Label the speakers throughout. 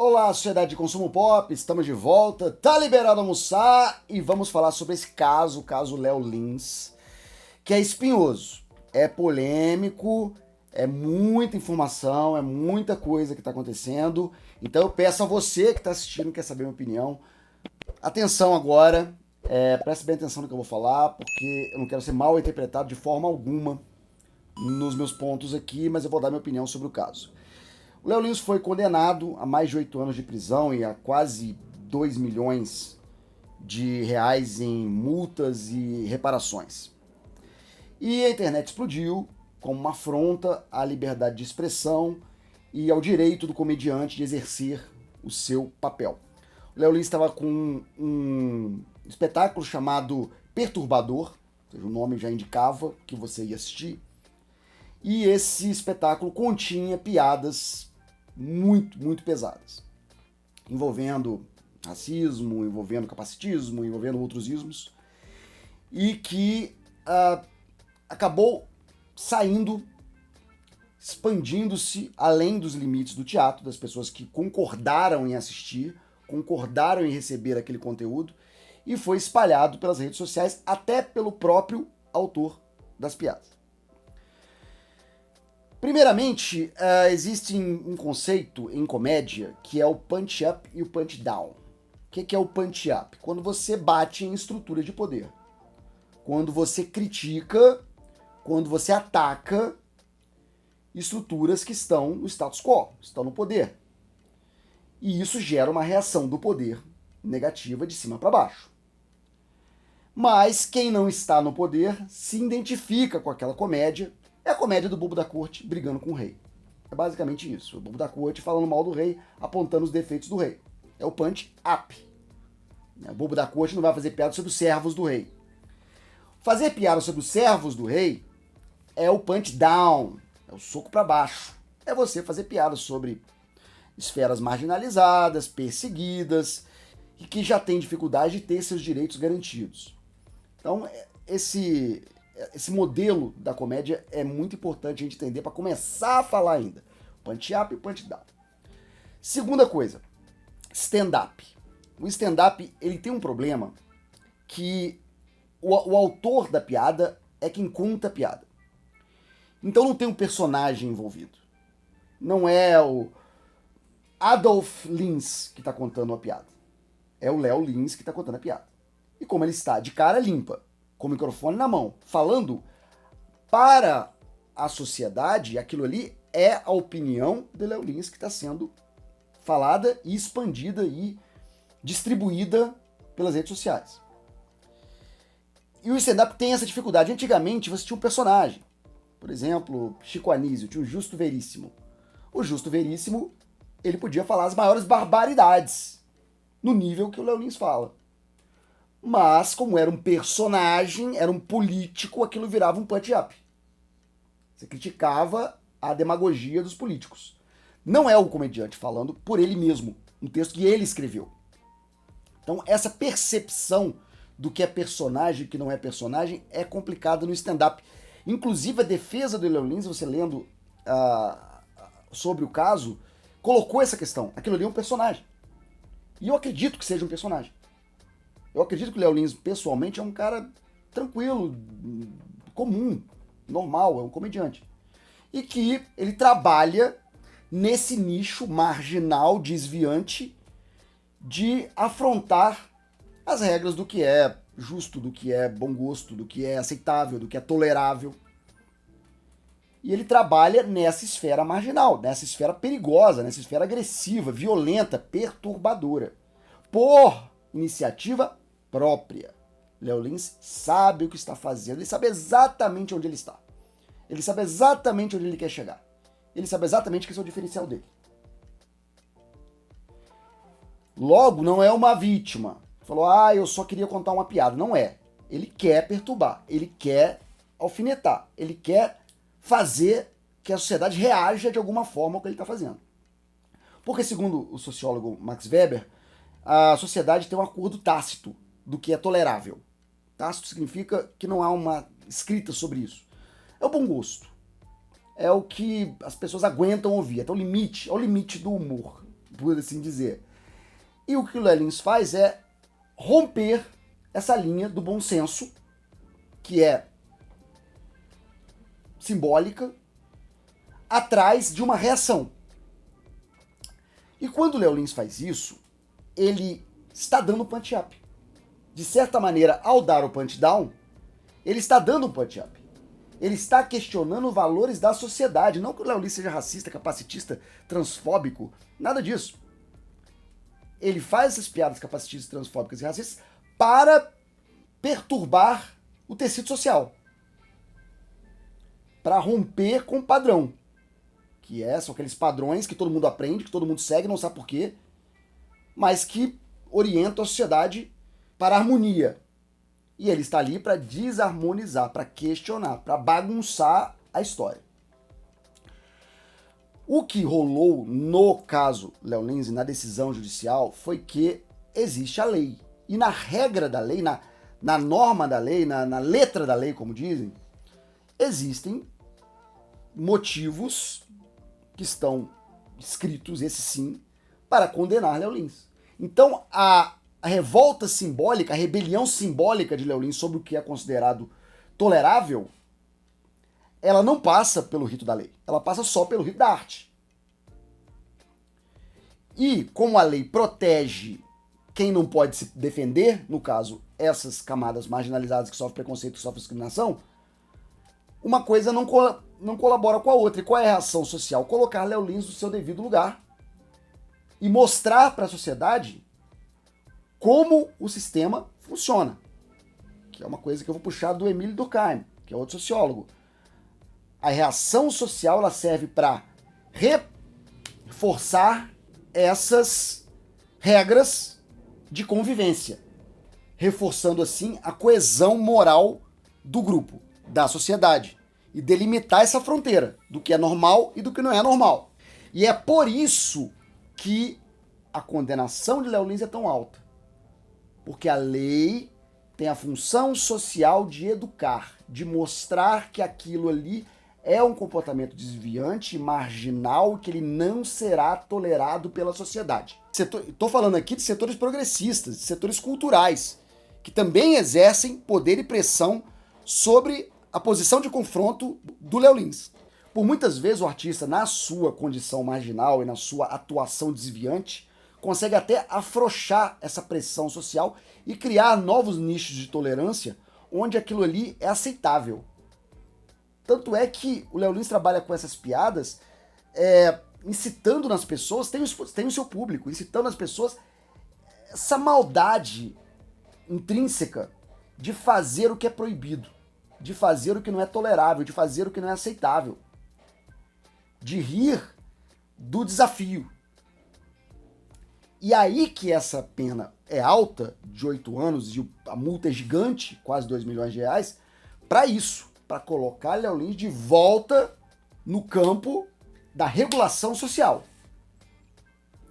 Speaker 1: Olá, sociedade de consumo pop, estamos de volta, tá liberado almoçar e vamos falar sobre esse caso, o caso Léo Lins, que é espinhoso, é polêmico, é muita informação, é muita coisa que está acontecendo, então eu peço a você que está assistindo, quer saber a minha opinião, atenção agora, preste bem atenção no que eu vou falar, porque eu não quero ser mal interpretado de forma alguma nos meus pontos aqui, mas eu vou dar minha opinião sobre o caso. O Léo Lins foi condenado a mais de 8 anos de prisão e a quase 2 milhões de reais em multas e reparações. E a internet explodiu como uma afronta à liberdade de expressão e ao direito do comediante de exercer o seu papel. O Léo Lins estava com um espetáculo chamado Perturbador, ou seja, o nome já indicava que você ia assistir, e esse espetáculo continha piadas muito pesadas, envolvendo racismo, envolvendo capacitismo, envolvendo outros ismos, e que acabou saindo, expandindo-se além dos limites do teatro, das pessoas que concordaram em assistir, concordaram em receber aquele conteúdo, e foi espalhado pelas redes sociais, até pelo próprio autor das piadas. Primeiramente, existe um conceito em comédia que é o punch-up e o punch-down. O que é o punch-up? Quando você bate em estrutura de poder. Quando você critica, quando você ataca estruturas que estão no status quo, estão no poder. E isso gera uma reação do poder negativa de cima para baixo. Mas quem não está no poder se identifica com aquela comédia. É a comédia do bobo da corte brigando com o rei. É basicamente isso. O bobo da corte falando mal do rei, apontando os defeitos do rei. É o punch-up. O bobo da corte não vai fazer piada sobre os servos do rei. Fazer piada sobre os servos do rei é o punch-down. É o soco para baixo. É você fazer piada sobre esferas marginalizadas, perseguidas, e que já têm dificuldade de ter seus direitos garantidos. Então, esse modelo da comédia é muito importante a gente entender para começar a falar ainda. Punch-up e punch-down. Segunda coisa, stand-up. O stand-up ele tem um problema que o autor da piada é quem conta a piada. Então não tem um personagem envolvido. Não é o Adolf Lins que está contando a piada. É o Léo Lins que está contando a piada. E como ele está de cara limpa, com o microfone na mão, falando para a sociedade, aquilo ali é a opinião do Léo Lins que está sendo falada e expandida e distribuída pelas redes sociais. E o stand-up tem essa dificuldade. Antigamente você tinha um personagem. Por exemplo, Chico Anísio tinha o Justo Veríssimo. O Justo Veríssimo, ele podia falar as maiores barbaridades no nível que o Léo Lins fala. Mas, como era um personagem, era um político, aquilo virava um punch-up. Você criticava a demagogia dos políticos. Não é o comediante falando por ele mesmo, um texto que ele escreveu. Então, essa percepção do que é personagem e que não é personagem é complicada no stand-up. Inclusive, a defesa do Léo Lins, você lendo sobre o caso, colocou essa questão. Aquilo ali é um personagem. E eu acredito que seja um personagem. Eu acredito que o Léo Lins, pessoalmente, é um cara tranquilo, comum, normal, é um comediante. E que ele trabalha nesse nicho marginal, desviante, de afrontar as regras do que é justo, do que é bom gosto, do que é aceitável, do que é tolerável. E ele trabalha nessa esfera marginal, nessa esfera perigosa, nessa esfera agressiva, violenta, perturbadora. Por iniciativa própria. Léo Lins sabe o que está fazendo, ele sabe exatamente onde ele está. Ele sabe exatamente onde ele quer chegar. Ele sabe exatamente que esse é o diferencial dele. Logo, não é uma vítima. Falou, eu só queria contar uma piada. Não é. Ele quer perturbar, ele quer alfinetar, ele quer fazer que a sociedade reaja de alguma forma ao que ele está fazendo. Porque, segundo o sociólogo Max Weber, a sociedade tem um acordo tácito do que é tolerável. Tácito significa que não há uma escrita sobre isso. É o bom gosto. É o que as pessoas aguentam ouvir. É o limite do humor. por assim dizer. E o que o Léo Lins faz é romper essa linha do bom senso, que é simbólica, atrás de uma reação. E quando o Léo Lins faz isso, ele está dando punch-up. De certa maneira, ao dar o punch-down, ele está dando um punch-up. Ele está questionando valores da sociedade. Não que o Léo Lins seja racista, capacitista, transfóbico, nada disso. Ele faz essas piadas capacitistas, transfóbicas e racistas para perturbar o tecido social. Para romper com o padrão. Que são aqueles padrões que todo mundo aprende, que todo mundo segue, não sabe por quê, mas que orientam a sociedade para a harmonia. E ele está ali para desarmonizar, para questionar, para bagunçar a história. O que rolou no caso Léo Lins e na decisão judicial foi que existe a lei. E na regra da lei, na norma da lei, na letra da lei, como dizem, existem motivos que estão escritos, esse sim, para condenar Léo Lins. Então, a revolta simbólica, a rebelião simbólica de Léo Lins sobre o que é considerado tolerável, ela não passa pelo rito da lei, ela passa só pelo rito da arte. E como a lei protege quem não pode se defender, no caso, essas camadas marginalizadas que sofrem preconceito, que sofrem discriminação, uma coisa não colabora com a outra. E qual é a reação social? Colocar Léo Lins no seu devido lugar e mostrar para a sociedade como o sistema funciona. Que é uma coisa que eu vou puxar do Emile Durkheim, que é outro sociólogo. A reação social ela serve para reforçar essas regras de convivência, reforçando assim a coesão moral do grupo, da sociedade, e delimitar essa fronteira do que é normal e do que não é normal. E é por isso que a condenação de Léo Lins é tão alta. Porque a lei tem a função social de educar, de mostrar que aquilo ali é um comportamento desviante, marginal, que ele não será tolerado pela sociedade. Estou falando aqui de setores progressistas, de setores culturais, que também exercem poder e pressão sobre a posição de confronto do Léo Lins. Por muitas vezes o artista, na sua condição marginal e na sua atuação desviante, consegue até afrouxar essa pressão social e criar novos nichos de tolerância onde aquilo ali é aceitável. Tanto é que o Léo Lins trabalha com essas piadas, incitando nas pessoas, tem o seu público, incitando nas pessoas essa maldade intrínseca de fazer o que é proibido, de fazer o que não é tolerável, de fazer o que não é aceitável, de rir do desafio. E aí que essa pena é alta, de 8 anos, e a multa é gigante, quase 2 milhões de reais, para isso, para colocar Léo Lins de volta no campo da regulação social,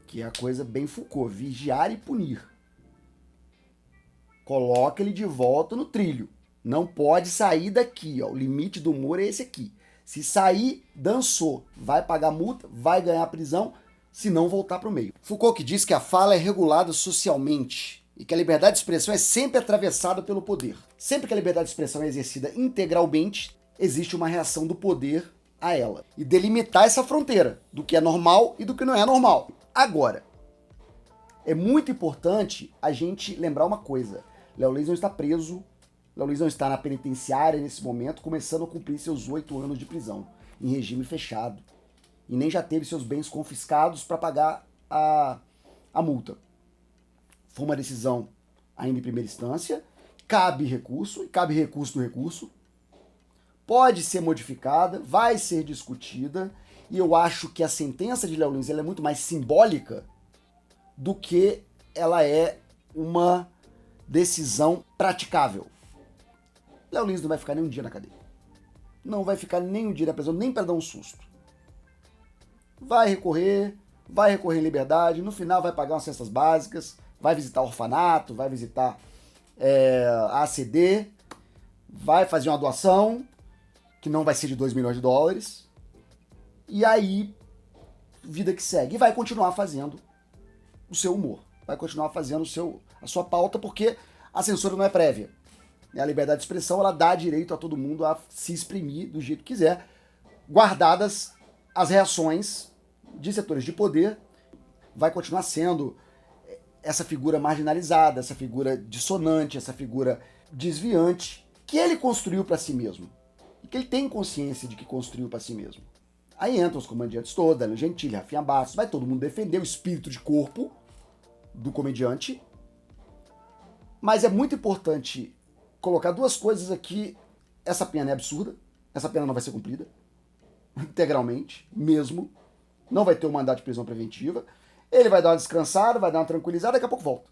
Speaker 1: que é a coisa bem Foucault, vigiar e punir. Coloca ele de volta no trilho. Não pode sair daqui, ó. O limite do humor é esse aqui. Se sair, dançou. Vai pagar multa, vai ganhar prisão, se não voltar para o meio. Foucault que diz que a fala é regulada socialmente e que a liberdade de expressão é sempre atravessada pelo poder. Sempre que a liberdade de expressão é exercida integralmente, existe uma reação do poder a ela. E delimitar essa fronteira do que é normal e do que não é normal. Agora, é muito importante a gente lembrar uma coisa. Léo Lins não está preso, Léo Lins não está na penitenciária nesse momento, começando a cumprir seus 8 anos de prisão, em regime fechado. E nem já teve seus bens confiscados para pagar a multa. Foi uma decisão ainda em primeira instância, cabe recurso, e cabe recurso do recurso, pode ser modificada, vai ser discutida, e eu acho que a sentença de Léo Lins ela é muito mais simbólica do que ela é uma decisão praticável. Léo Lins não vai ficar nem um dia na cadeia. Não vai ficar nem um dia na prisão, nem para dar um susto. Vai recorrer em liberdade, no final vai pagar umas cestas básicas, vai visitar orfanato, vai visitar a ACD, vai fazer uma doação, que não vai ser de 2 milhões de dólares, e aí, vida que segue. E vai continuar fazendo o seu humor, vai continuar fazendo a sua pauta, porque a censura não é prévia. A liberdade de expressão, ela dá direito a todo mundo a se exprimir do jeito que quiser, guardadas as reações de setores de poder. Vai continuar sendo essa figura marginalizada, essa figura dissonante, essa figura desviante, que ele construiu para si mesmo. E que ele tem consciência de que construiu para si mesmo. Aí entram os comediantes todos, Danilo Gentili, Rafinha Bastos, vai todo mundo defender o espírito de corpo do comediante. Mas é muito importante colocar duas coisas aqui. Essa pena é absurda, essa pena não vai ser cumprida, integralmente, mesmo. Não vai ter um mandato de prisão preventiva. Ele vai dar uma descansada, vai dar uma tranquilizada, daqui a pouco volta.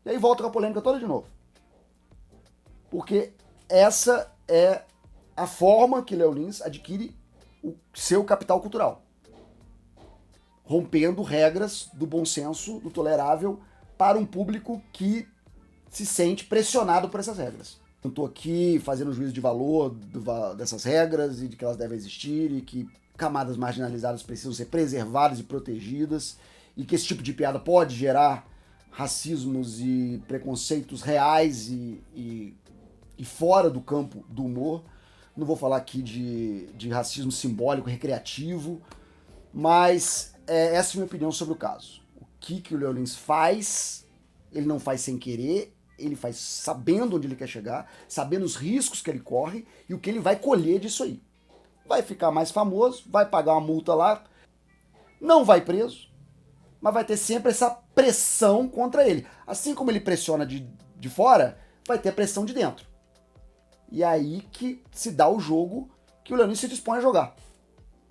Speaker 1: E aí volta com a polêmica toda de novo. Porque essa é a forma que Léo Lins adquire o seu capital cultural. Rompendo regras do bom senso, do tolerável, para um público que se sente pressionado por essas regras. Eu estou aqui fazendo um juízo de valor dessas regras e de que elas devem existir e que camadas marginalizadas precisam ser preservadas e protegidas e que esse tipo de piada pode gerar racismos e preconceitos reais e fora do campo do humor. Não vou falar aqui de racismo simbólico, recreativo, mas essa é a minha opinião sobre o caso. O que o Léo Lins faz, ele não faz sem querer, ele faz sabendo onde ele quer chegar, sabendo os riscos que ele corre e o que ele vai colher disso aí. Vai ficar mais famoso, vai pagar uma multa lá, não vai preso, mas vai ter sempre essa pressão contra ele. Assim como ele pressiona de fora, vai ter a pressão de dentro. E é aí que se dá o jogo que o Léo Lins se dispõe a jogar.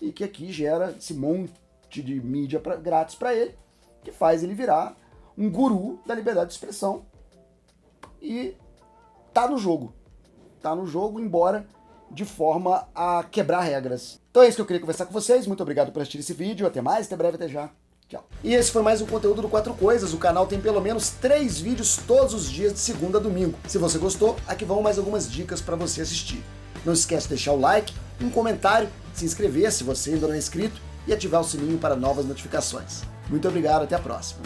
Speaker 1: E que aqui gera esse monte de mídia grátis para ele, que faz ele virar um guru da liberdade de expressão. E tá no jogo. Tá no jogo, embora de forma a quebrar regras. Então é isso que eu queria conversar com vocês. Muito obrigado por assistir esse vídeo. Até mais, até breve, até já. Tchau. E esse foi mais um conteúdo do 4 Coisas. O canal tem pelo menos 3 vídeos todos os dias de segunda a domingo. Se você gostou, aqui vão mais algumas dicas para você assistir. Não esquece de deixar o like, um comentário, se inscrever se você ainda não é inscrito e ativar o sininho para novas notificações. Muito obrigado, até a próxima.